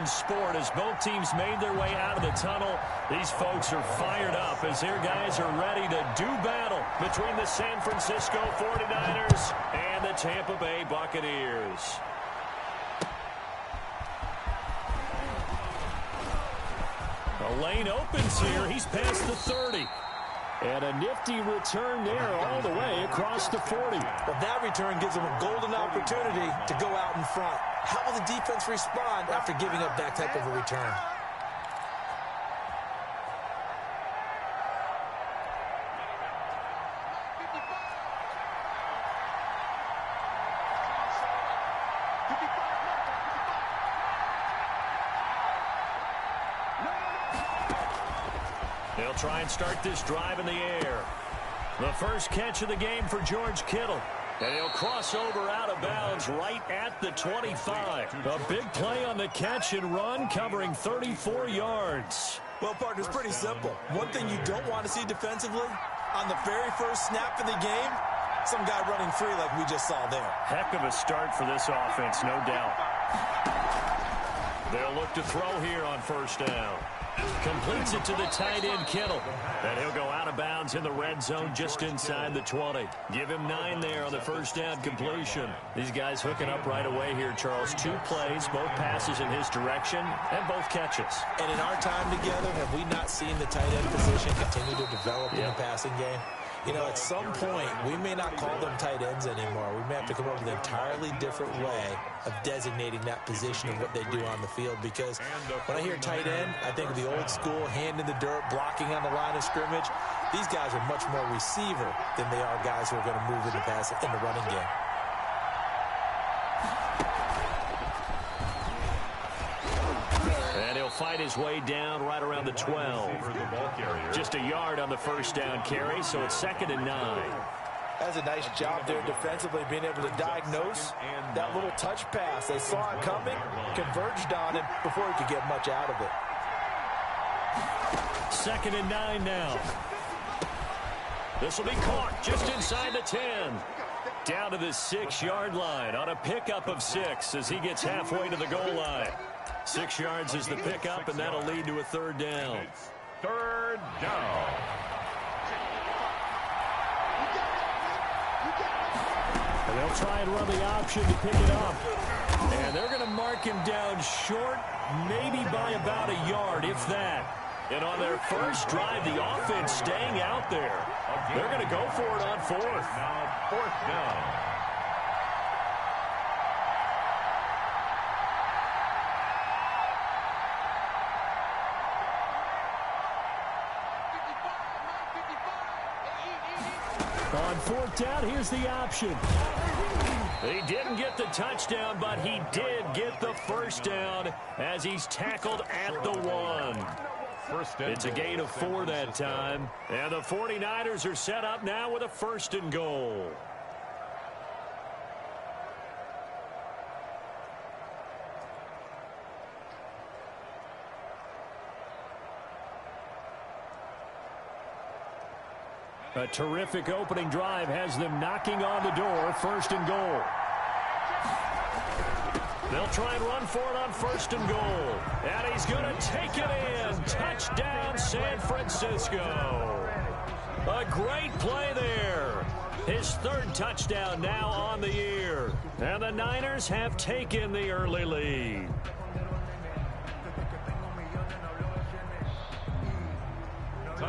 in sport as both teams made their way out of the tunnel. These folks are fired up as their guys are ready to do battle between the San Francisco 49ers and the Tampa Bay Buccaneers. The lane opens here. He's past the 30. And a nifty return there all the way across the 40. Well, that return gives them a golden opportunity to go out in front. How will the defense respond after giving up that type of a return? They'll try and start this drive in the air. The first catch of the game for George Kittle. And he'll cross over out of bounds right at the 25. A big play on the catch and run, covering 34 yards. Well, partner, it's pretty simple. One thing you don't want to see defensively, on the very first snap of the game, some guy running free like we just saw there. Heck of a start for this offense, no doubt. They'll look to throw here on first down. Completes it to the tight end, Kittle. And he'll go out of bounds in the red zone just inside the 20. Give him 9 there on the first down completion. These guys hooking up right away here, Charles. 2 plays, both passes in his direction, and both catches. And in our time together, have we not seen the tight end position continue to develop in the passing game? You know, at some point, we may not call them tight ends anymore. We may have to come up with an entirely different way of designating that position and what they do on the field. Because when I hear tight end, I think of the old school, hand in the dirt, blocking on the line of scrimmage. These guys are much more receiver than they are guys who are going to move in the pass in the running game. Fight his way down right around the 12. Just a yard on the first down carry, so it's 2nd and 9. That's a nice job there defensively, being able to diagnose that little touch pass. They saw it coming, converged on it before he could get much out of it. 2nd and 9 now. This will be caught just inside the 10. Down to the 6-yard line on a pickup of 6 as he gets halfway to the goal line. 6 yards is the pickup, and that'll lead to a 3rd down. 3rd down. And they'll try and run the option to pick it up. And they're going to mark him down short, maybe by about a yard, if that. And on their first drive, the offense staying out there. They're going to go for it on 4th. Now 4th down. On 4th down, here's the option. He didn't get the touchdown, but he did get the first down as he's tackled at the 1. It's a gain of 4 that time. And the 49ers are set up now with a 1st and goal. A terrific opening drive has them knocking on the door. 1st and goal. They'll try and run for it on 1st and goal. And he's going to take it in. Touchdown, San Francisco. A great play there. His 3rd touchdown now on the year. And the Niners have taken the early lead.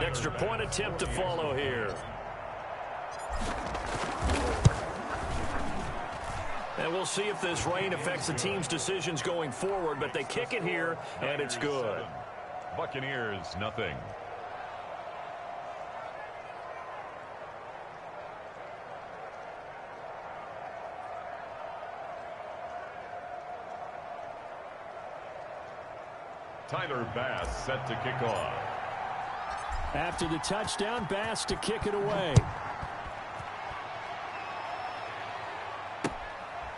Extra point attempt to follow here. And we'll see if this rain affects the team's decisions going forward, but they kick it here, and it's good. Buccaneers, nothing. Tyler Bass set to kick off. After the touchdown, Bass to kick it away.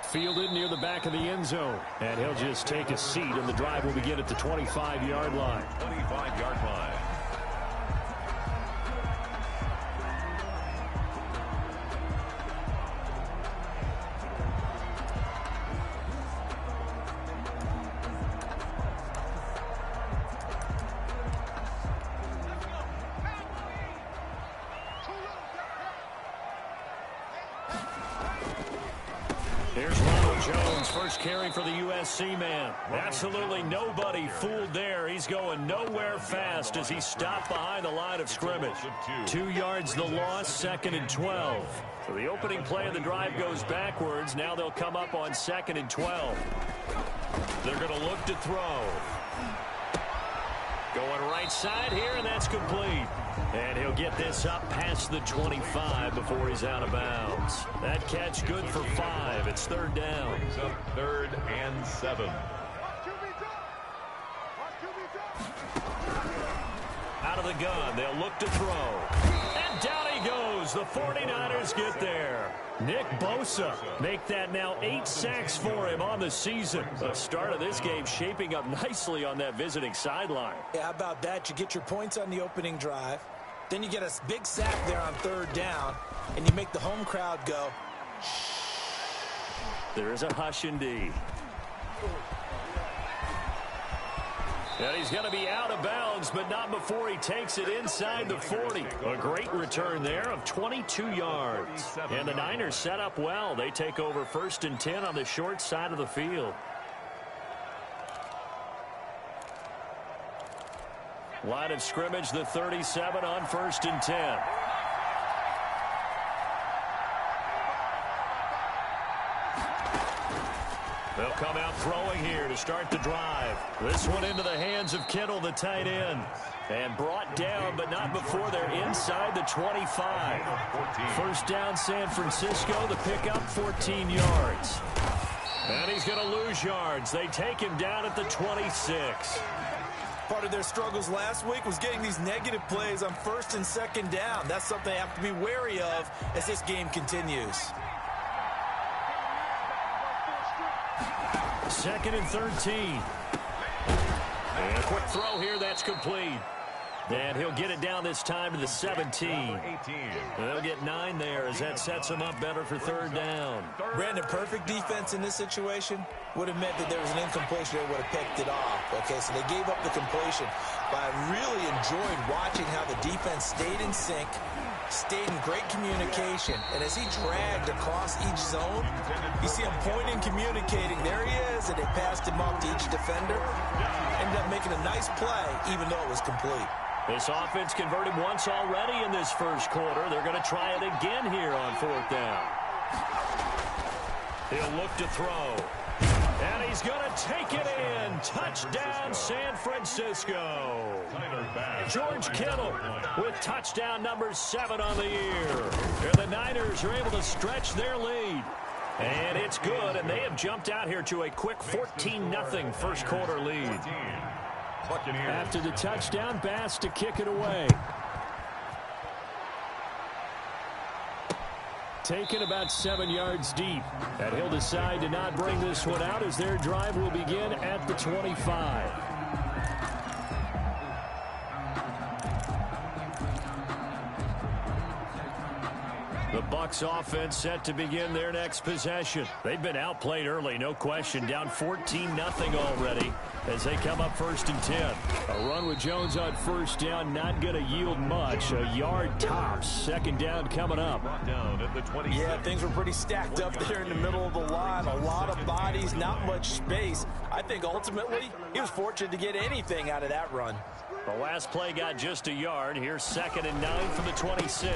Fielded near the back of the end zone. And he'll just take a seat, and the drive will begin at the 25-yard line. 25-yard line. Jones, first carry for the USC man. Absolutely nobody fooled there. He's going nowhere fast as he stopped behind the line of scrimmage. 2 yards the loss, 2nd and 12. So the opening play of the drive goes backwards. Now they'll come up on 2nd and 12. They're going to look to throw. Going right side here, and that's complete. And he'll get this up past the 25 before he's out of bounds. That catch good for 5. It's 3rd down. 3rd and 7. Out of the gun, they'll look to throw. And down he goes. The 49ers get there. Nick Bosa make that now 8 sacks for him on the season. The start of this game shaping up nicely on that visiting sideline. Yeah, how about that? You get your points on the opening drive. Then you get a big sack there on 3rd down. And you make the home crowd go. There is a hush indeed. And he's going to be out of bounds, but not before he takes it inside the 40. A great return there of 22 yards. And the Niners set up well. They take over 1st and 10 on the short side of the field. Line of scrimmage, the 37 on 1st and 10. They'll come out throwing here to start the drive. This one into the hands of Kittle, the tight end. And brought down, but not before they're inside the 25. 1st down, San Francisco. The pickup, 14 yards. And he's going to lose yards. They take him down at the 26. Part of their struggles last week was getting these negative plays on 1st and 2nd down. That's something they have to be wary of as this game continues. 2nd and 13. And a quick throw here. That's complete. And he'll get it down this time to the 17. They'll get 9 there as that sets him up better for 3rd down. Brandon, perfect defense in this situation would have meant that there was an incompletion that would have picked it off. Okay, so they gave up the completion. But I really enjoyed watching how the defense stayed in sync, stayed in great communication. And as he dragged across each zone, you see him pointing, communicating. There he is, and they passed him off to each defender. Ended up making a nice play, even though it was complete. This offense converted once already in this 1st quarter. They're going to try it again here on 4th down. He'll look to throw. And he's going to take it in. Touchdown, San Francisco. George Kittle with touchdown number 7 on the year. And the Niners are able to stretch their lead. And it's good, and they have jumped out here to a quick 14-0 1st quarter lead. After the touchdown, Bass to kick it away. Taken about 7 yards deep. And he'll decide to not bring this one out as their drive will begin at the 25. The Bucs offense set to begin their next possession. They've been outplayed early, no question. Down 14-0 already as they come up 1st and 10. A run with Jones on 1st down, not going to yield much. A yard tops. 2nd down coming up. Yeah, things were pretty stacked up there in the middle of the line. A lot of bodies, not much space. I think ultimately he was fortunate to get anything out of that run. The last play got just a yard. Here's 2nd and 9 from the 26.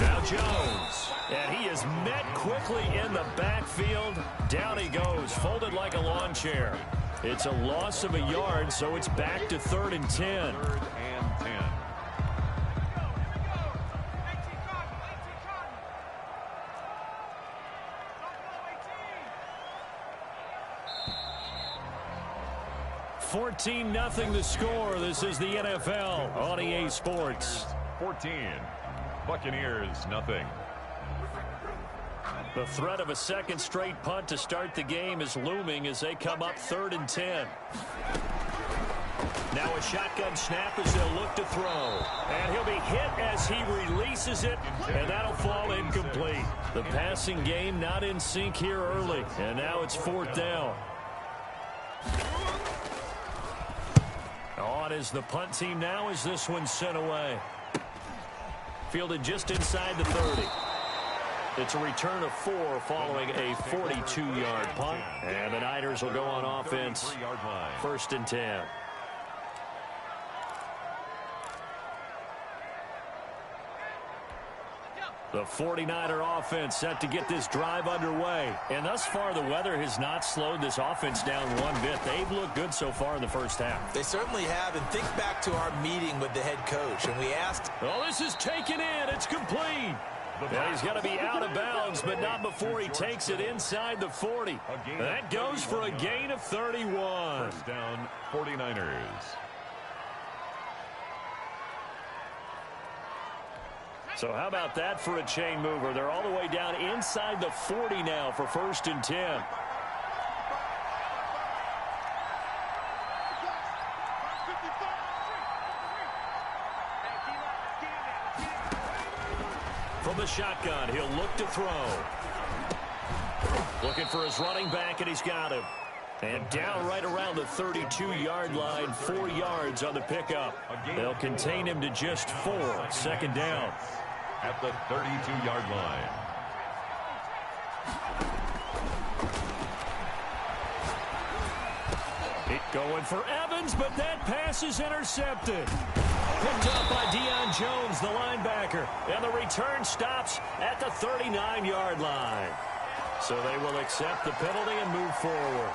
Now Jones. And he is met quickly in the backfield. Down he goes, folded like a lawn chair. It's a loss of a yard, so it's back to 3rd and 10. 3rd and 10. $14-0 the score. This is the NFL on EA Sports. 14. Buccaneers, nothing. The threat of a 2nd straight punt to start the game is looming as they come up 3rd and 10. Now a shotgun snap as they'll look to throw. And he'll be hit as he releases it, and that'll fall incomplete. The passing game not in sync here early, and now it's 4th down. On is the punt team now as this one's sent away. Fielded just inside the 30. It's a return of 4 following a 42-yard punt. And the Niners will go on offense. 1st and 10. The 49er offense set to get this drive underway. And thus far, the weather has not slowed this offense down one bit. They've looked good so far in the first half. They certainly have. And think back to our meeting with the head coach. And we asked... Oh, this is taken in. It's complete. Well, he's got to be out of bounds, but not before he takes it inside the 40. That goes for a gain of 31. First down, 49ers. So how about that for a chain mover? They're all the way down inside the 40 now for 1st and 10. From the shotgun, he'll look to throw. Looking for his running back, and he's got him. And down right around the 32-yard line, 4 yards on the pickup. They'll contain him to just 4. 2nd down. At the 32-yard line. Going for Evans, but that pass is intercepted. Picked up by Deion Jones, the linebacker. And the return stops at the 39-yard line. So they will accept the penalty and move forward.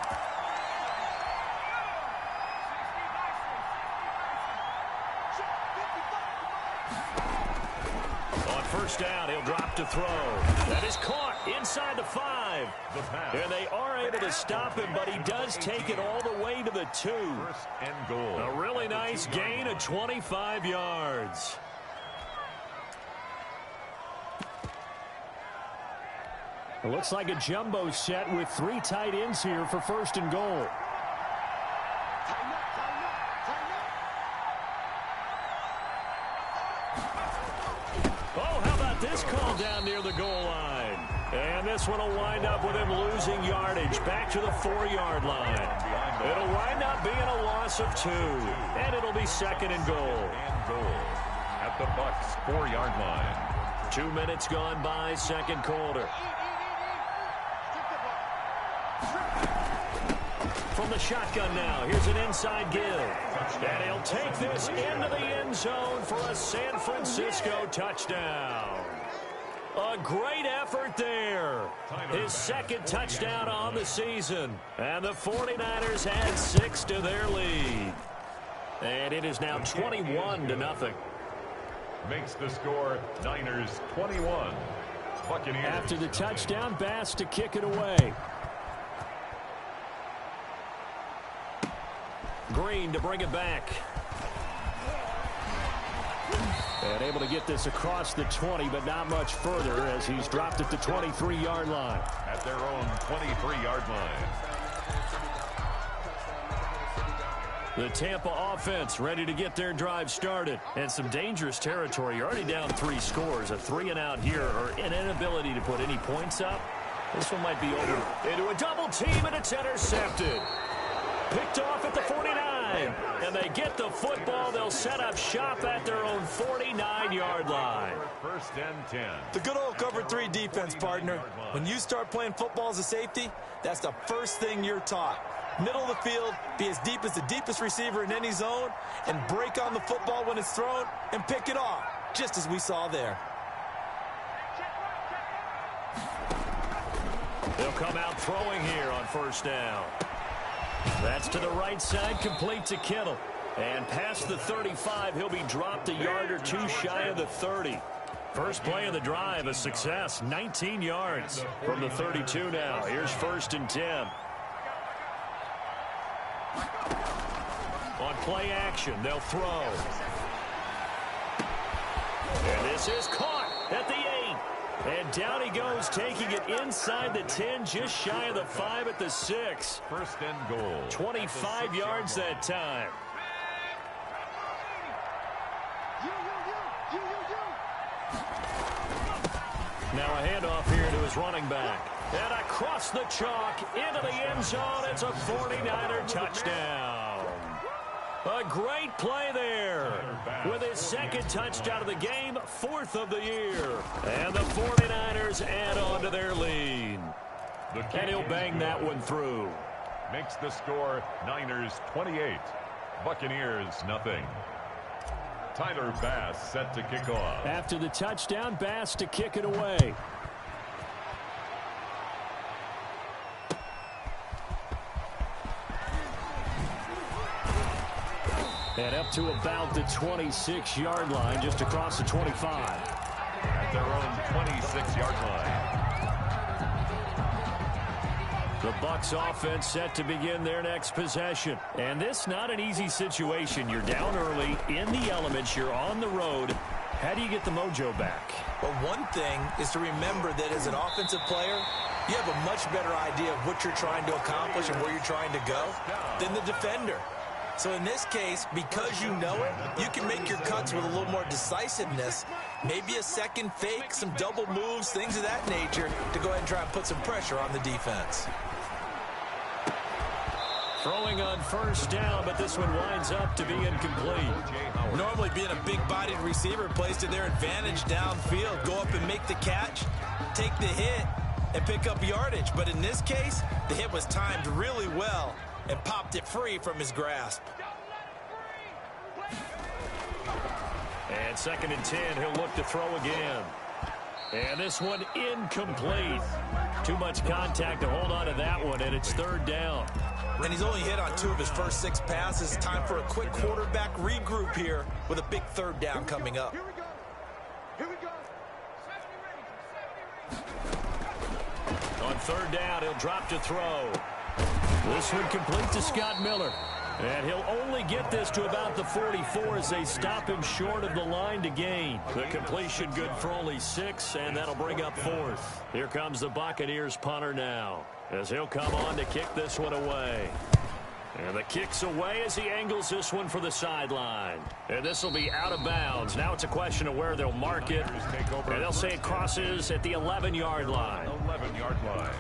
On 1st down, he'll drop to throw. That is caught inside the 5. And they are able to stop him, but he does take it all the way to the 2. 1st and goal. A really nice gain of 25 yards. It looks like a jumbo set with 3 tight ends here for 1st and goal. Oh, how about this call down near the goal line? And this one will wind up with him losing yardage back to the 4-yard line. It'll wind up being a loss of 2. And it'll be 2nd and goal. And goal at the Bucs 4-yard line. 2 minutes gone by, 2nd quarter. From the shotgun now, here's an inside give. And he'll take this into the end zone for a San Francisco touchdown. A great effort there. His 2nd touchdown on the season. And the 49ers add 6 to their lead. And it is now 21-0. Makes the score Niners 21. Buccaneers. After the touchdown, Bass to kick it away. Green to bring it back. And able to get this across the 20, but not much further as he's dropped at the 23-yard line. At their own 23-yard line. The Tampa offense ready to get their drive started. And some dangerous territory. You're already down 3 scores. A 3-and-out here, or an inability to put any points up. This one might be over. Into a double team, and it's intercepted. Picked off at the 49. And they get the football. They'll set up shop at their own 49-yard line. 1st and 10. The good old cover 3 defense, partner. When you start playing football as a safety, that's the first thing you're taught. Middle of the field, be as deep as the deepest receiver in any zone, and break on the football when it's thrown and pick it off, just as we saw there. They'll come out throwing here on 1st down. That's to the right side, complete to Kittle. And past the 35, he'll be dropped a yard or 2 shy of the 30. First play of the drive, a success, 19 yards from the 32 now. Here's 1st and 10. On play action, they'll throw. And this is caught at the 8. And down he goes, taking it inside the 10, just shy of the 5 at the 6. 1st and goal. 25 yards that time. Now a handoff here to his running back. And across the chalk into the end zone. It's a 49er touchdown. A great play there. With his second touchdown of the game, 4th of the year. And the 49ers add on to their lead. And he'll bang that one through. Makes the score Niners 28, Buccaneers nothing. Tyler Bass set to kick off. After the touchdown, Bass to kick it away. And up to about the 26-yard line, just across the 25. At their own 26-yard line. The Bucs offense set to begin their next possession. And this not an easy situation. You're down early, in the elements, you're on the road. How do you get the mojo back? Well, one thing is to remember that as an offensive player, you have a much better idea of what you're trying to accomplish and where you're trying to go than the defender. So in this case, because you know it, you can make your cuts with a little more decisiveness. Maybe a second fake, some double moves, things of that nature to go ahead and try and put some pressure on the defense. Throwing on first down, but this one winds up to be incomplete. Normally being a big-bodied receiver plays to their advantage downfield. Go up and make the catch, take the hit, and pick up yardage. But in this case, the hit was timed really well and popped it free from his grasp. And 2nd and 10, he'll look to throw again. And this one incomplete. Too much contact to hold on to that one, and it's 3rd down. And he's only hit on 2 of his first 6 passes. Time for a quick quarterback regroup here with a big 3rd down coming up. On 3rd down, he'll drop to throw. This one complete to Scott Miller. And he'll only get this to about the 44 as they stop him short of the line to gain. The completion good for only 6, and that'll bring up 4th. Here comes the Buccaneers punter now, as he'll come on to kick this one away. And the kick's away as he angles this one for the sideline. And this will be out of bounds. Now it's a question of where they'll mark it. And they'll say it crosses at the 11-yard line. 11-yard line.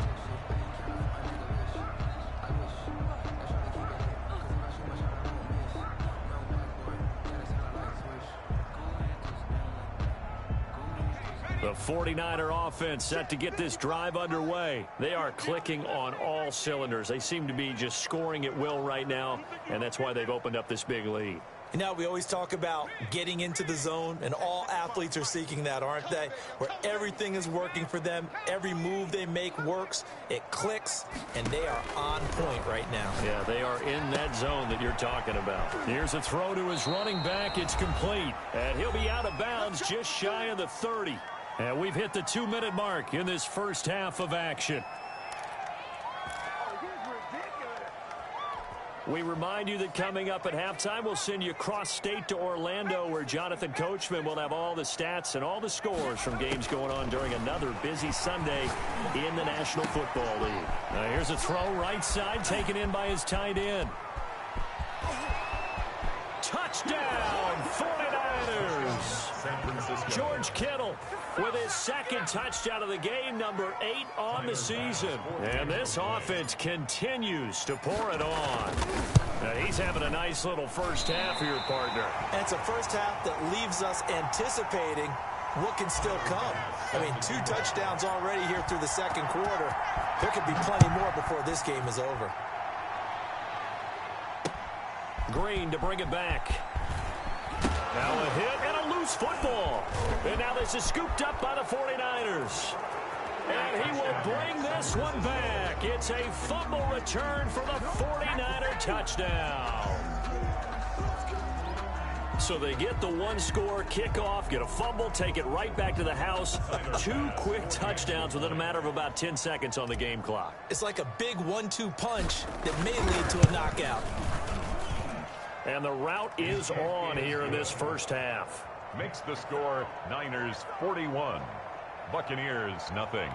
The 49er offense set to get this drive underway. They are clicking on all cylinders. They seem to be just scoring at will right now, and that's why they've opened up this big lead. You know, we always talk about getting into the zone, and all athletes are seeking that, aren't they? Where everything is working for them, every move they make works, it clicks, and they are on point right now. Yeah, they are in that zone that you're talking about. Here's a throw to his running back. It's complete, and he'll be out of bounds just shy of the 30. And we've hit the 2-minute mark in this first half of action. We remind you that coming up at halftime, we'll send you cross-state to Orlando, where Jonathan Coachman will have all the stats and all the scores from games going on during another busy Sunday in the National Football League. Now here's a throw right side, taken in by his tight end. Touchdown, 49ers! George Kittle with his 2nd touchdown of the game, number 8 on the season. And this offense continues to pour it on. Now, he's having a nice little first half here, partner. And it's a first half that leaves us anticipating what can still come. I mean, 2 touchdowns already here through the 2nd quarter. There could be plenty more before this game is over. Green to bring it back. Now a hit and a loose football. And now this is scooped up by the 49ers. And he will bring this one back. It's a fumble return for the 49er touchdown. So they get the 1-score kickoff, get a fumble, take it right back to the house. 2 quick touchdowns within a matter of about 10 seconds on the game clock. It's like a big 1-2 punch that may lead to a knockout. And the route is on here in this first half. Makes the score Niners 41, Buccaneers nothing.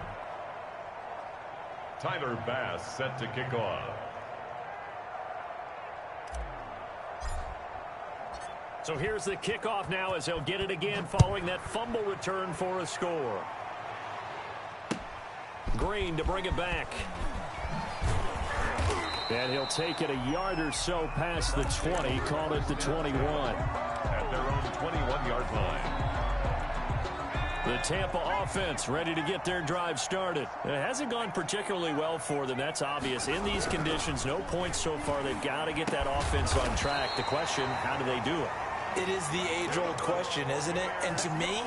Tyler Bass set to kick off. So here's the kickoff now as they'll get it again following that fumble return for a score. Green to bring it back. And he'll take it a yard or so past the 20, call it the 21. At their own 21-yard line. The Tampa offense ready to get their drive started. It hasn't gone particularly well for them. That's obvious. In these conditions, no points so far. They've got to get that offense on track. The question, how do they do it? It is the age-old question, isn't it? And to me,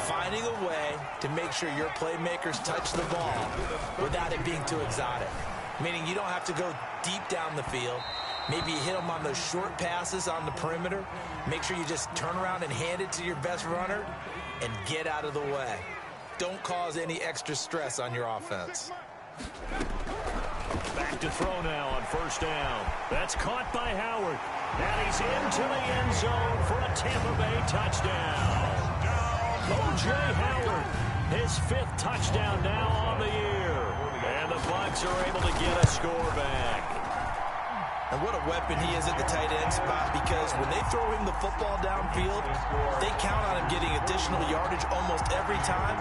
finding a way to make sure your playmakers touch the ball without it being too exotic. Meaning you don't have to go deep down the field. Maybe you hit them on those short passes on the perimeter. Make sure you just turn around and hand it to your best runner and get out of the way. Don't cause any extra stress on your offense. Back to throw now on first down. That's caught by Howard. And he's into the end zone for a Tampa Bay touchdown. O.J. Howard, his 5th touchdown now on the year. And the Bucs are able to get a score back. And what a weapon he is at the tight end spot, because when they throw him the football downfield, they count on him getting additional yardage almost every time.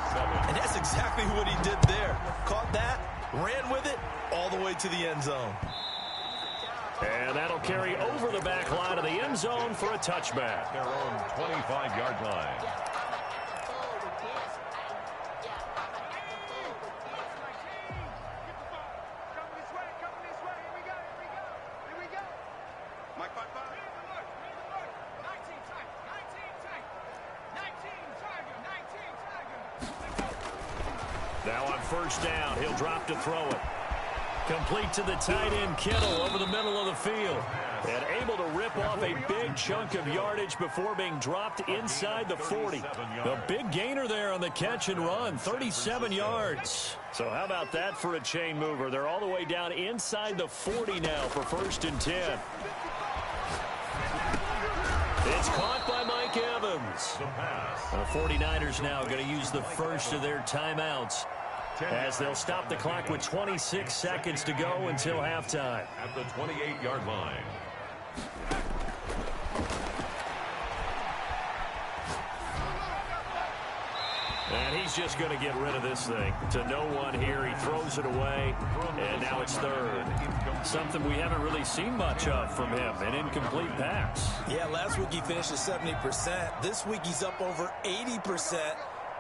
And that's exactly what he did there. Caught that, ran with it, all the way to the end zone. And that'll carry over the back line of the end zone for a touchback. Their own 25-yard line. Now on first down, he'll drop to throw it. Complete to the tight end, Kittle, over the middle of the field. And able to rip off a big chunk of yardage before being dropped inside the 40. The big gainer there on the catch and run, 37 yards. So how about that for a chain mover? They're all the way down inside the 40 now for 1st and 10. It's caught by Mike Evans. The 49ers now going to use the first of their timeouts, as they'll stop the clock with 26 seconds to go until halftime. At the 28-yard line. And he's just going to get rid of this thing. To no one here. He throws it away, and now it's 3rd. Something we haven't really seen much of from him, an incomplete pass. Yeah, last week he finished at 70%. This week he's up over 80%.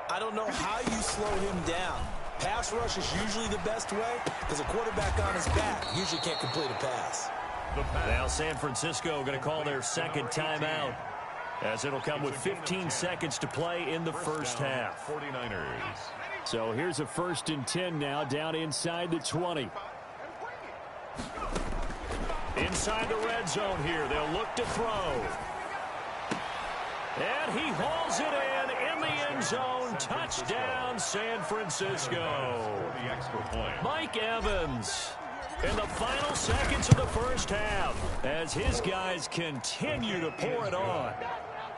I don't know how you slow him down. Pass rush is usually the best way, because a quarterback on his back usually can't complete a pass. Now San Francisco going to call their 2nd timeout, as it'll come with 15 seconds to play in the first half. 49ers. So here's a 1st and 10 now, down inside the 20. Inside the red zone here, they'll look to throw. And he hauls it in the end zone. Touchdown, San Francisco. The extra point. Mike Evans in the final seconds of the first half, as his guys continue to pour it on.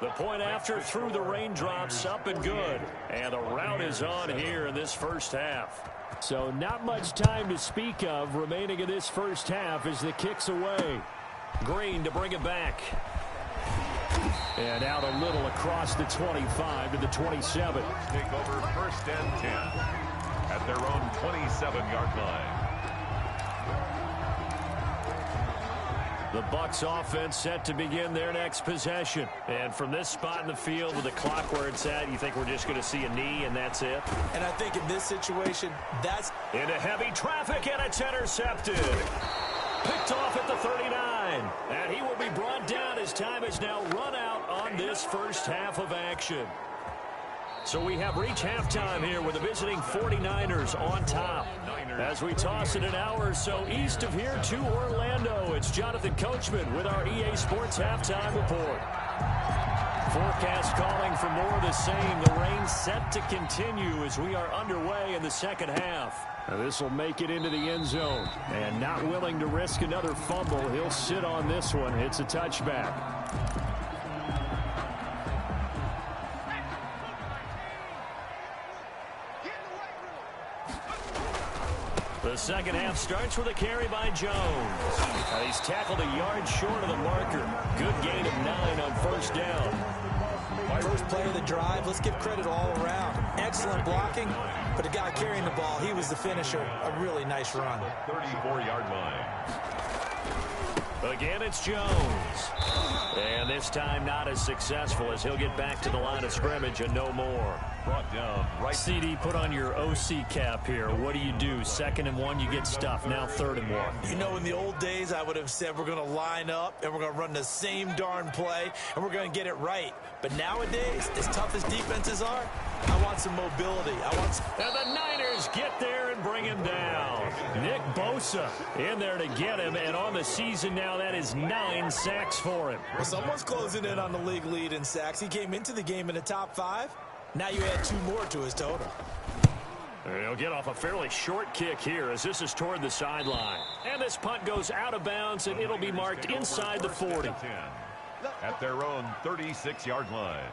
The point after through the raindrops, up and good. And the route is on here in this first half. So not much time to speak of remaining in this first half as the kick's away. Green to bring it back. And out a little across the 25 to the 27. Take over 1st and 10 at their own 27-yard line. The Bucs offense set to begin their next possession. And from this spot in the field with the clock where it's at, you think we're just going to see a knee and that's it? And I think in this situation, that's... Into heavy traffic, and it's intercepted. Picked off at the 39. And he will be brought down as time has now run out on this first half of action. So we have reached halftime here with the visiting 49ers on top. As we toss it an hour or so east of here to Orlando, it's Jonathan Coachman with our EA Sports Halftime Report. Forecast calling for more of the same. The rain set to continue as we are underway in the second half. Now this will make it into the end zone. And not willing to risk another fumble, he'll sit on this one. It's a touchback. The second half starts with a carry by Jones. He's tackled a yard short of the marker. Good gain of 9 on first down. First play of the drive, let's give credit all around. Excellent blocking, but the guy carrying the ball, he was the finisher. A really nice run. 34-yard line. Again, it's Jones. And this time not as successful as he'll get back to the line of scrimmage and no more. Brought down right. CD, put on your OC cap here. What do you do? 2nd and 1, you get stuffed. Now 3rd and 1. You know, in the old days, I would have said we're going to line up and we're going to run the same darn play and we're going to get it right. But nowadays, as tough as defenses are, I want some mobility. And the Niners get there and bring him down. Nick Bosa in there to get him, and on the season now, that is 9 sacks for him. Well, someone's closing in on the league lead in sacks. He came into the game in the top 5. Now you add 2 more to his total. He'll get off a fairly short kick here as this is toward the sideline. And this punt goes out of bounds, and it'll be marked inside the 40. At their own 36-yard line.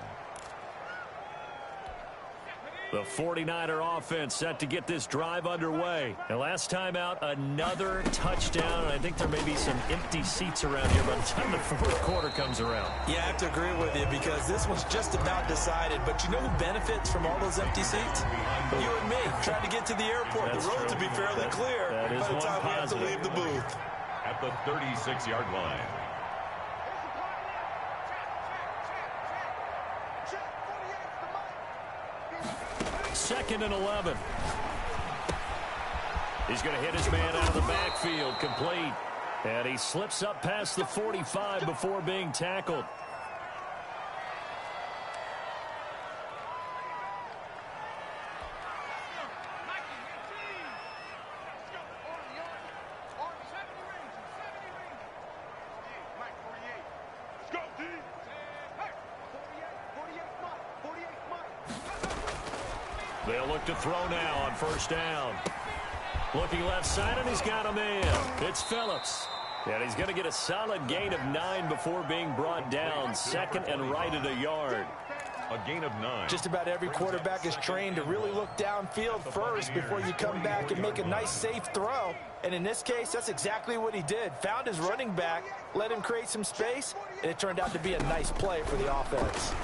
The 49er offense set to get this drive underway. And last time out, another touchdown. And I think there may be some empty seats around here by the time the 4th quarter comes around. Yeah, I have to agree with you because this one's just about decided. But you know who benefits from all those empty seats? You and me, trying to get to the airport. That's the road true. to be fairly clear that is by the time we have to positive. leave the booth. At the 36-yard line. 2nd and 11. He's going to hit his man out of the backfield, complete. And he slips up past the 45 before being tackled. They'll look to throw now on 1st down. Looking left side, and he's got him in. It's Phillips. And he's going to get a solid gain of 9 before being brought down. 2nd and right at a yard. A gain of 9. Just about every quarterback is trained to really look downfield first before you come back and make a nice, safe throw. And in this case, that's exactly what he did. Found his running back, let him create some space, and it turned out to be a nice play for the offense.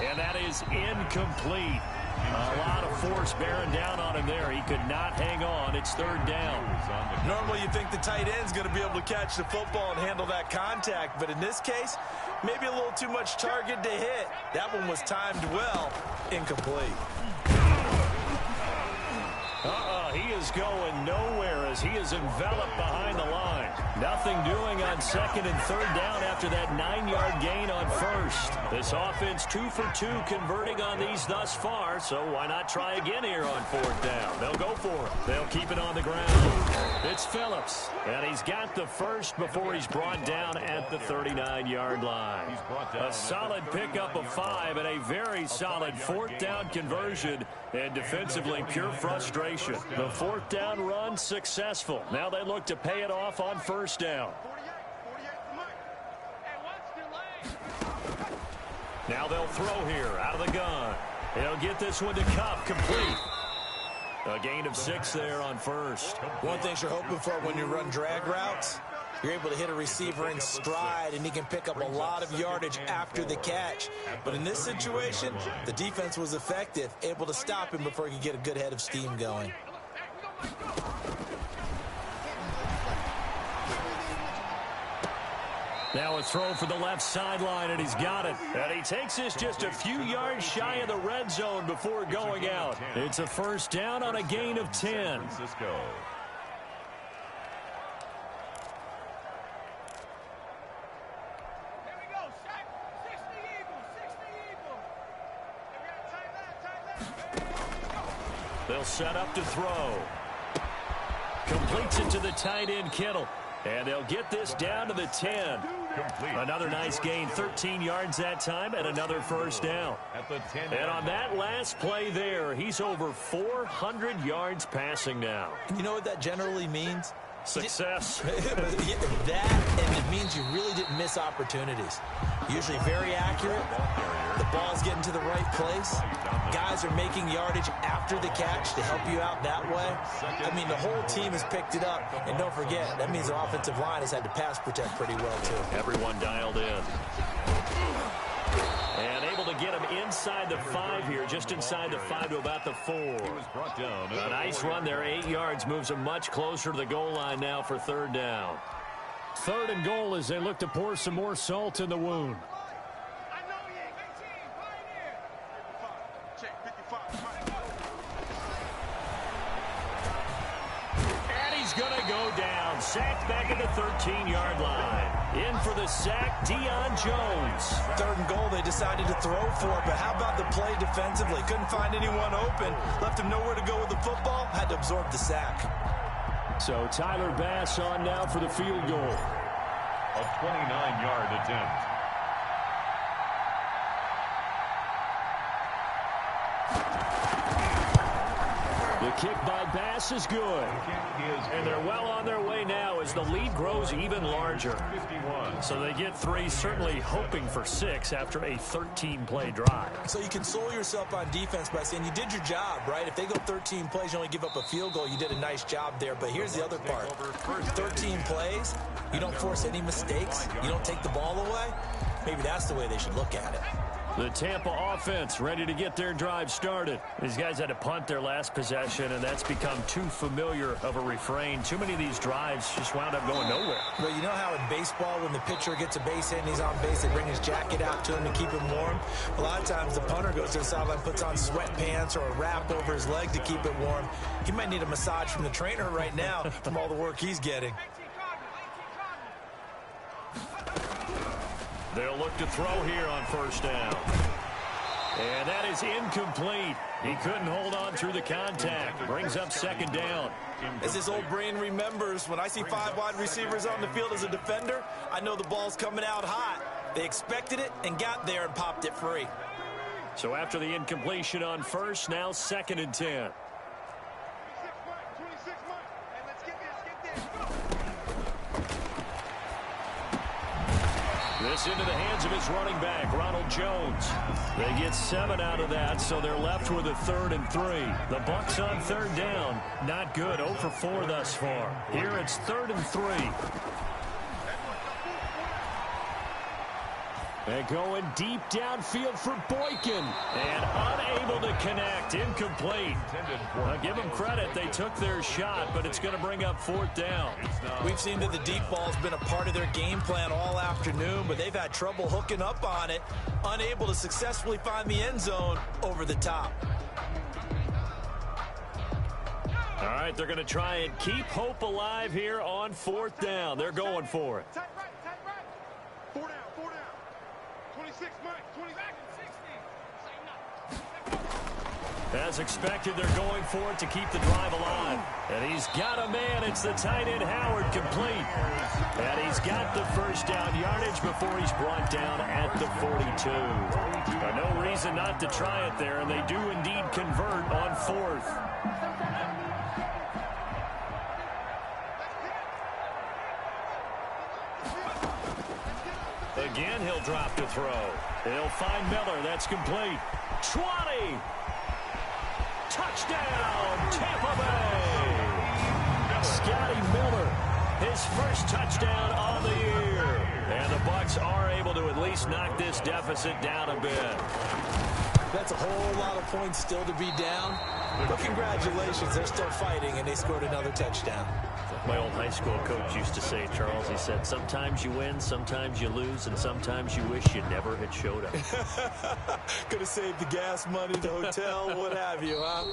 And that is incomplete. A lot of force bearing down on him there. He could not hang on. It's 3rd down. Normally you think the tight end's going to be able to catch the football and handle that contact, but in this case, maybe a little too much target to hit. That one was timed well. Incomplete. He is going nowhere as he is enveloped behind the line. Nothing doing on 2nd and 3rd down after that 9-yard gain on 1st. This offense 2 for 2 converting on these thus far, so why not try again here on 4th down? They'll go for it. They'll keep it on the ground. It's Phillips, and he's got the first before he's brought down at the 39-yard line. A solid pickup of 5 and a very solid 4th down conversion, and defensively pure frustration. The 4th down run successful. Now they look to pay it off on 1st down. Now they'll throw here out of the gun. They'll get this one to Cup, complete. A gain of 6 there on 1st. One thing you're hoping for when you run drag routes, you're able to hit a receiver in stride, and he can pick up a lot of yardage after the catch. But in this situation, the defense was effective, able to stop him before he could get a good head of steam going. Now a throw for the left sideline, and he's got it. And he takes this just a few yards shy of the red zone before going out. It's a 1st down on a gain of 10. They'll set up to throw. Completes it to the tight end, Kittle. And they'll get this down to the 10. Another nice gain, 13 yards that time, and another 1st down. And on that last play there, he's over 400 yards passing now. You know what that generally means? Success. That, and it means you really didn't miss opportunities. Usually very accurate. The ball's getting to the right place. Guys are making yardage after the catch to help you out that way. I mean, the whole team has picked it up. And don't forget, that means the offensive line has had to pass protect pretty well, too. Everyone dialed in. And able to get him inside the 5 here, just inside the 5 to about the 4. A nice run there, 8 yards, moves him much closer to the goal line now for 3rd down. 3rd and goal as they look to pour some more salt in the wound. And he's going to go down, sacked back at the 13-yard line. In for the sack, Deion Jones. 3rd and goal, they decided to throw for it, but how about the play defensively? Couldn't find anyone open, left him nowhere to go with the football, had to absorb the sack. So Tyler Bass on now for the field goal. A 29-yard attempt. The kick by Bass is good. And they're well on their way now as the lead grows even larger. So they get 3, certainly hoping for 6 after a 13-play drive. So you console yourself on defense by saying you did your job, right? If they go 13 plays, you only give up a field goal, you did a nice job there. But here's the other part. 13 plays, you don't force any mistakes, you don't take the ball away. Maybe that's the way they should look at it. The Tampa offense ready to get their drive started. These guys had to punt their last possession, and that's become too familiar of a refrain. Too many of these drives just wound up going nowhere. Well, you know how in baseball, when the pitcher gets a base hit and he's on base, they bring his jacket out to him to keep him warm? A lot of times the punter goes to the sideline, puts on sweatpants or a wrap over his leg to keep it warm. He might need a massage from the trainer right now from all the work he's getting. They'll look to throw here on 1st down. And that is incomplete. He couldn't hold on through the contact. Brings up 2nd down. As his old brain remembers, when I see 5 wide receivers on the field as a defender, I know the ball's coming out hot. They expected it and got there and popped it free. So after the incompletion on 1st, now 2nd and 10. This into the hands of his running back, Ronald Jones. They get 7 out of that, so they're left with a 3rd and 3. The Bucs on 3rd down. Not good, 0 for 4 thus far. Here it's 3rd and 3. They're going deep downfield for Boykin. And unable to connect. Incomplete. I'll give them credit. They took their shot, but it's going to bring up 4th down. We've seen that the deep ball's been a part of their game plan all afternoon, but they've had trouble hooking up on it. Unable to successfully find the end zone over the top. All right, they're going to try and keep hope alive here on 4th down. They're going for it. As expected, they're going for it to keep the drive alive. And he's got a man. It's the tight end, Howard, complete. And he's got the 1st down yardage before he's brought down at the 42. No reason not to try it there, and they do indeed convert on 4th. Again, he'll drop to throw. He'll find Miller. That's complete. 20. Touchdown, Tampa Bay. Scotty Miller, his 1st touchdown on the year. And the Bucs are able to at least knock this deficit down a bit. That's a whole lot of points still to be down. But congratulations, they're still fighting, and they scored another touchdown. My old high school coach used to say, Charles, he said, sometimes you win, sometimes you lose, and sometimes you wish you never had showed up. Could have saved the gas money, the hotel, what have you, huh?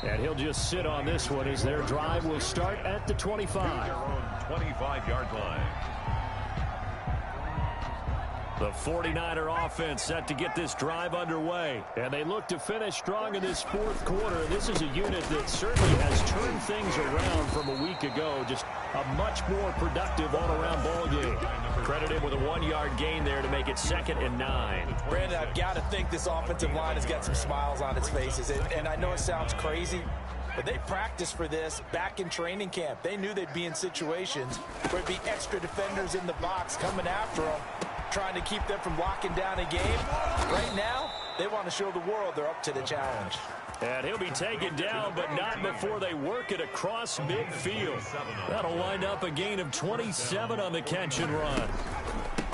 And he'll just sit on this one as their drive will start at the 25. Their own 25-yard line. The 49er offense set to get this drive underway. And they look to finish strong in this 4th quarter. This is a unit that certainly has turned things around from a week ago. Just a much more productive all-around ball game. Credited with a 1-yard gain there to make it 2nd and 9. Brandon, I've got to think this offensive line has got some smiles on its faces. And I know it sounds crazy, But they practiced for this back in training camp. They knew they'd be in situations where it'd be extra defenders in the box coming after them, trying to keep them from locking down a game. Right now, they want to show the world they're up to the challenge. And he'll be taken down, but not before they work it across midfield. That'll wind up a gain of 27 on the catch and run.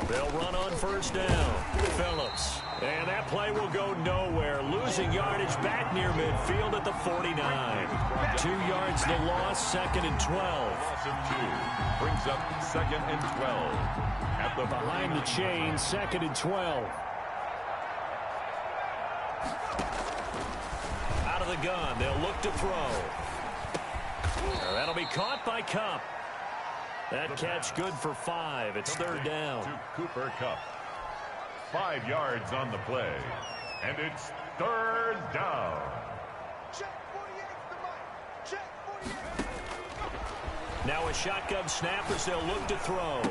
They'll run on first down. Phillips. And that play will go nowhere. Losing yardage back near midfield at the 49. 2 yards the loss, 2nd and 12. Loss of 2. Brings up 2nd and 12. At the behind the chain, 2nd and 12. Out of the gun, they'll look to throw. That'll be caught by Kupp. That catch good for 5. It's 3rd down. To Cooper Kupp. 5 yards on the play. And it's 3rd down. Now a shotgun snap as they'll look to throw.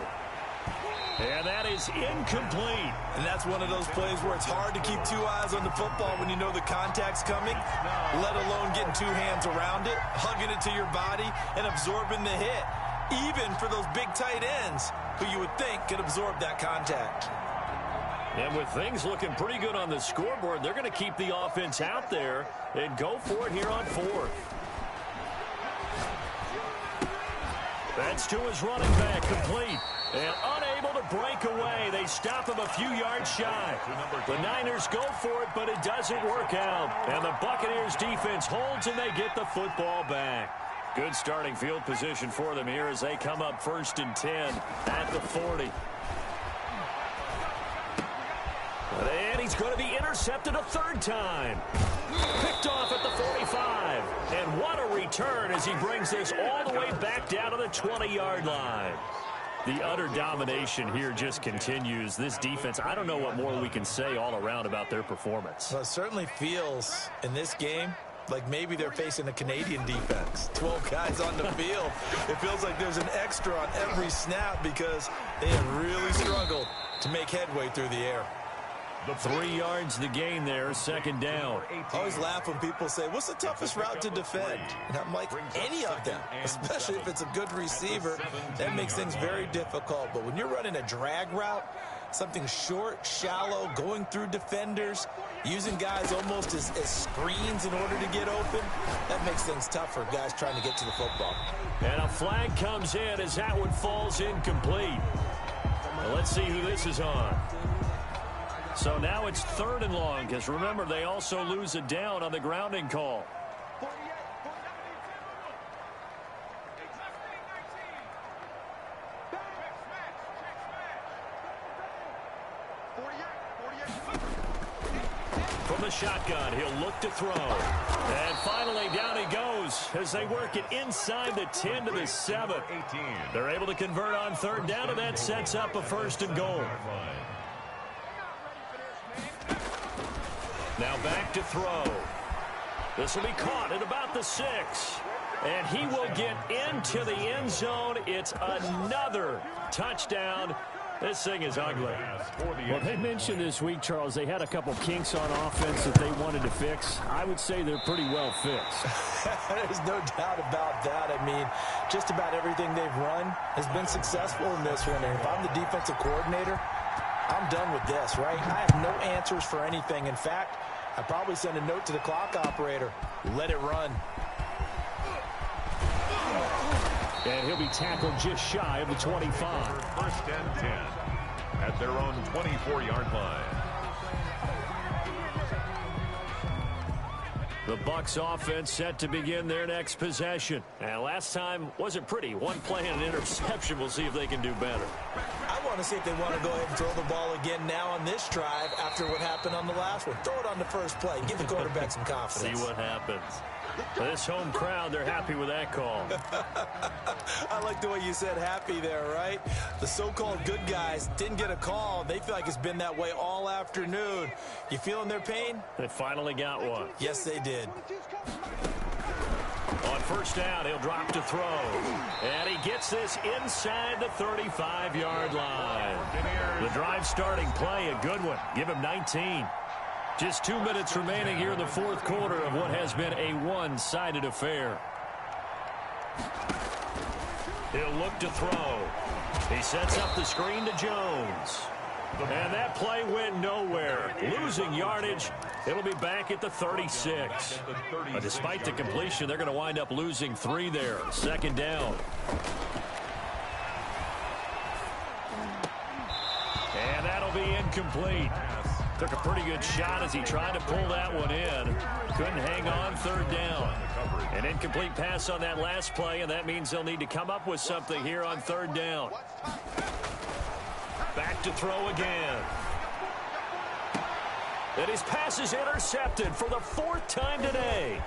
And that is incomplete. And that's one of those plays where it's hard to keep 2 eyes on the football when you know the contact's coming, let alone getting 2 hands around it, hugging it to your body, and absorbing the hit. Even for those big tight ends who you would think could absorb that contact. And with things looking pretty good on the scoreboard, they're going to keep the offense out there and go for it here on 4th. That's to his running back, complete. And unable to break away. They stop him a few yards shy. The Niners go for it, but it doesn't work out. And the Buccaneers defense holds, and they get the football back. Good starting field position for them here as they come up 1st and 10 at the 40. And he's going to be intercepted a 3rd time. Picked off at the 45. And what a return as he brings this all the way back down to the 20-yard line. The utter domination here just continues. This defense, I don't know what more we can say all around about their performance. Well, it certainly feels in this game like maybe they're facing a Canadian defense. 12 guys on the field. It feels like there's an extra on every snap because they have really struggled to make headway through the air. 3 yards the gain there, 2nd down. I always laugh when people say, what's the toughest route to defend? And I'm like, any of them, especially if it's a good receiver. That makes things very difficult. But when you're running a drag route, something short, shallow, going through defenders, using guys almost as screens in order to get open, that makes things tough for guys trying to get to the football. And a flag comes in as that one falls incomplete. Well, let's see who this is on. So now it's 3rd and long, because remember, they also lose a down on the grounding call. From the shotgun, he'll look to throw. And finally, down he goes as they work it inside the 10 to the 7. They're able to convert on 3rd down, and that sets up a 1st and goal. Now back to throw. This will be caught at about the 6. And he will get into the end zone. It's another touchdown. This thing is ugly. Well, they mentioned this week, Charles, they had a couple kinks on offense that they wanted to fix. I would say they're pretty well fixed. There's no doubt about that. I mean, just about everything they've run has been successful in this one. And if I'm the defensive coordinator, I'm done with this, right? I have no answers for anything. In fact, I'd probably send a note to the clock operator. Let it run. And he'll be tackled just shy of the 25. 1st and 10 at their own 24-yard line. The Bucs offense set to begin their next possession. And last time wasn't pretty. 1 play and an interception. We'll see if they can do better. I want to see if they want to go ahead and throw the ball again now on this drive after what happened on the last one. Throw it on the first play. Give the quarterback some confidence. See what happens. For this home crowd, they're happy with that call. I like the way you said happy there, right? The so-called good guys didn't get a call. They feel like it's been that way all afternoon. You feeling their pain? They finally got one. Yes, they did. On 1st down, he'll drop to throw. And he gets this inside the 35-yard line. The drive starting play, a good one. Give him 19. Just 2 minutes remaining here in the fourth quarter of what has been a one-sided affair. He'll look to throw. He sets up the screen to Jones. And that play went nowhere. Losing yardage. It'll be back at the 36. But despite the completion, they're going to wind up losing 3 there. Second down. And that'll be incomplete. Took a pretty good shot as he tried to pull that one in. Couldn't hang on. Third down. An incomplete pass on that last play, and that means they'll need to come up with something here on third down. Back to throw again. And his pass is intercepted for the 4th time today.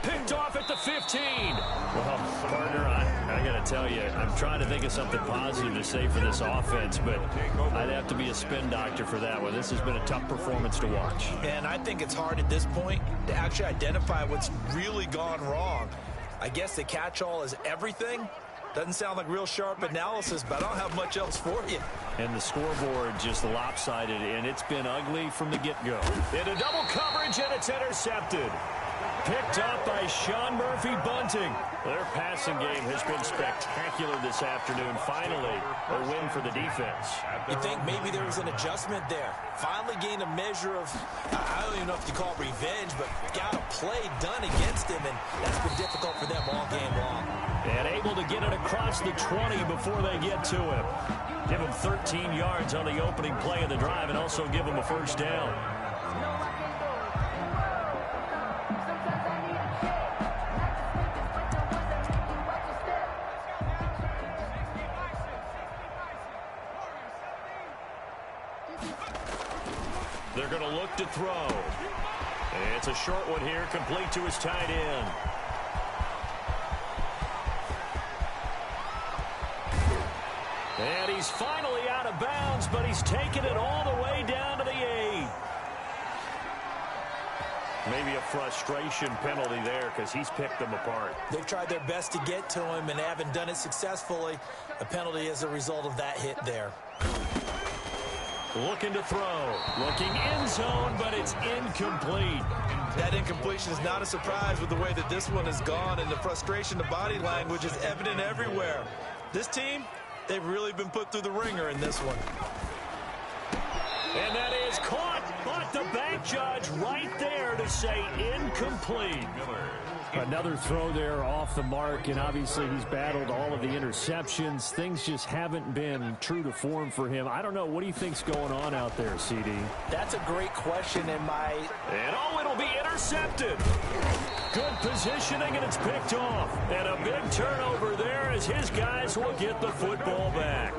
Picked off at the 15. Well, partner, I got to tell you, I'm trying to think of something positive to say for this offense, but I'd have to be a spin doctor for that one. This has been a tough performance to watch. And I think it's hard at this point to actually identify what's really gone wrong. I guess the catch-all is everything. Doesn't sound like real sharp analysis, but I don't have much else for you. And the scoreboard just lopsided, and it's been ugly from the get-go. Into double coverage, and it's intercepted. Picked up by Sean Murphy-Bunting. Their passing game has been spectacular this afternoon. Finally, a win for the defense. You think maybe there was an adjustment there. Finally gained a measure of, I don't even know if you call it revenge, but got a play done against him, and that's been difficult for them all game long. And able to get it across the 20 before they get to him. Give him 13 yards on the opening play of the drive and also give him a first down. They're going to look to throw. And it's a short one here, complete to his tight end. And he's finally out of bounds, but he's taken it all the way down to the 8. Maybe a frustration penalty there because he's picked them apart. They've tried their best to get to him and haven't done it successfully. A penalty as a result of that hit there. Looking to throw. Looking end zone, but it's incomplete. That incompletion is not a surprise with the way that this one has gone, and the frustration, the body language is evident everywhere. This team, they've really been put through the ringer in this one. And that is caught, but the bank judge right there to say incomplete. Another throw there off the mark, and obviously he's battled all of the interceptions. Things just haven't been true to form for him. I don't know. What do you think's going on out there, CD? That's a great question, and it'll be intercepted. Good positioning, and it's picked off. And a big turnover there as his guys will get the football back.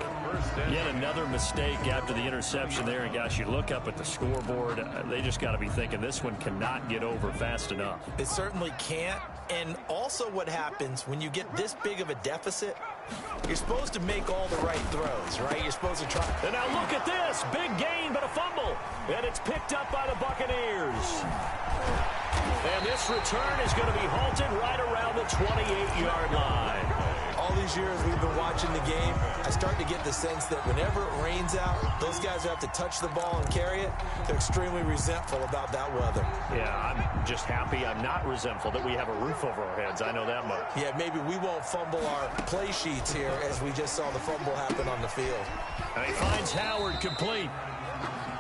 Yet another mistake after the interception there. And, gosh, you look up at the scoreboard, they just got to be thinking this one cannot get over fast enough. It certainly can't. And also what happens when you get this big of a deficit, you're supposed to make all the right throws, right? You're supposed to try. And now look at this. Big gain, but a fumble. And it's picked up by the Buccaneers. And this return is going to be halted right around the 28-yard line. All these years we've been watching the game, I start to get the sense that whenever it rains out, those guys who have to touch the ball and carry it, they're extremely resentful about that weather. Yeah, I'm just happy I'm not resentful that we have a roof over our heads. I know that much. Yeah, maybe we won't fumble our play sheets here as we just saw the fumble happen on the field. And he finds Howard complete.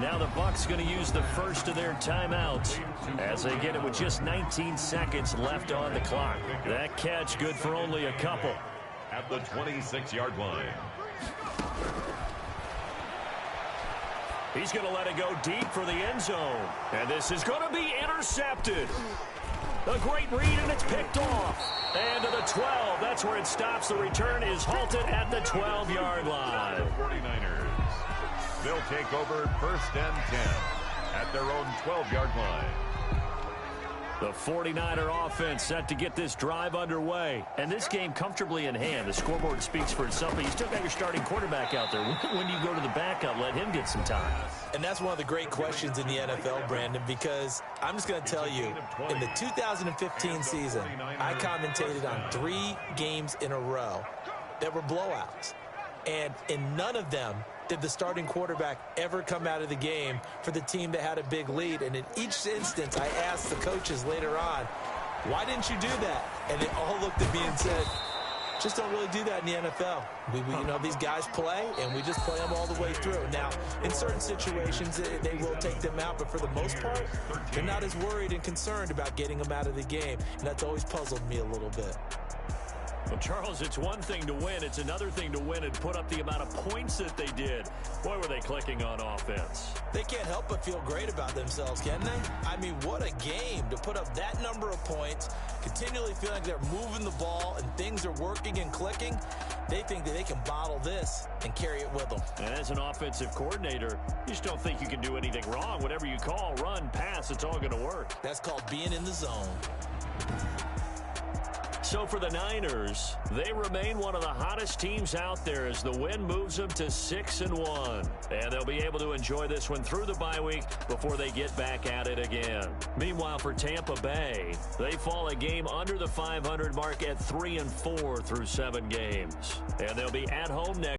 Now the Bucs going to use the first of their timeouts as they get it with just 19 seconds left on the clock. That catch good for only a couple. At the 26-yard line. He's going to let it go deep for the end zone. And this is going to be intercepted. A great read, and it's picked off. And to the 12. That's where it stops. The return is halted at the 12-yard line. The 49ers. They'll take over first and 10 at their own 12-yard line. The 49er offense set to get this drive underway. And this game comfortably in hand. The scoreboard speaks for itself, but you still got your starting quarterback out there. When do you go to the backup, let him get some time? And that's one of the great questions in the NFL, Brandon, because I'm just going to tell you, in the 2015 season, I commentated on 3 games in a row that were blowouts. And in none of them did the starting quarterback ever come out of the game for the team that had a big lead. And in each instance, I asked the coaches later on, why didn't you do that? And they all looked at me and said, just don't really do that in the NFL. You know, these guys play, and we just play them all the way through. Now, in certain situations, they will take them out, but for the most part, they're not as worried and concerned about getting them out of the game, and that's always puzzled me a little bit. Well, Charles, it's one thing to win. It's another thing to win and put up the amount of points that they did. Boy, were they clicking on offense. They can't help but feel great about themselves, can they? I mean, what a game to put up that number of points, continually feeling like they're moving the ball and things are working and clicking. They think that they can bottle this and carry it with them. And as an offensive coordinator, you just don't think you can do anything wrong. Whatever you call, run, pass, it's all going to work. That's called being in the zone. So for the Niners, they remain one of the hottest teams out there as the win moves them to 6-1. And they'll be able to enjoy this one through the bye week before they get back at it again. Meanwhile, for Tampa Bay, they fall a game under the 500 mark at 3-4 through 7 games. And they'll be at home next.